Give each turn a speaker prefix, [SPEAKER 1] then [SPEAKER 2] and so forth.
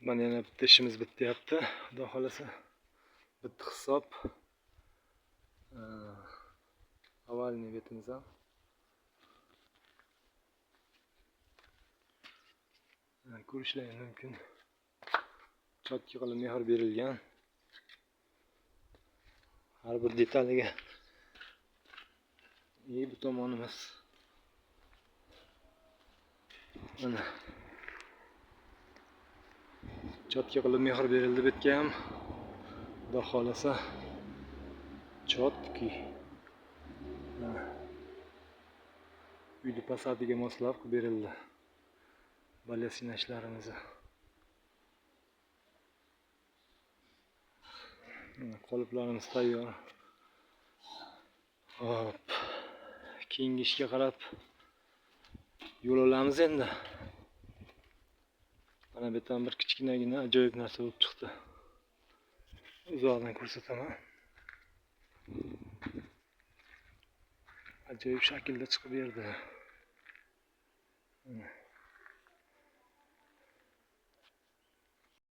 [SPEAKER 1] Mana yana bitta ishimiz bityapti. Xudo xolasa bitta hisob. Avalniy betimiz ham. Ko'rishlaringiz mumkin. Chotka qilib mehr berilgan. Har bir detaliga. Bu tomonimiz. Mana chotka qilib mehr berildi betga ham. Xudo xolasa chotki. Uyni fasadiga moslab qilib berildi. Balyasina ishlarimizni. Qoliplarimiz tayyor. Hop. Keyingi ishga qarab yo'l olamiz endi. Mana bu yerdan bir kichkinagina ajoyib narsa bo'lib chiqdi. Uzoqdan ko'rsataman. Ajoyib shaklda chiqib berdi.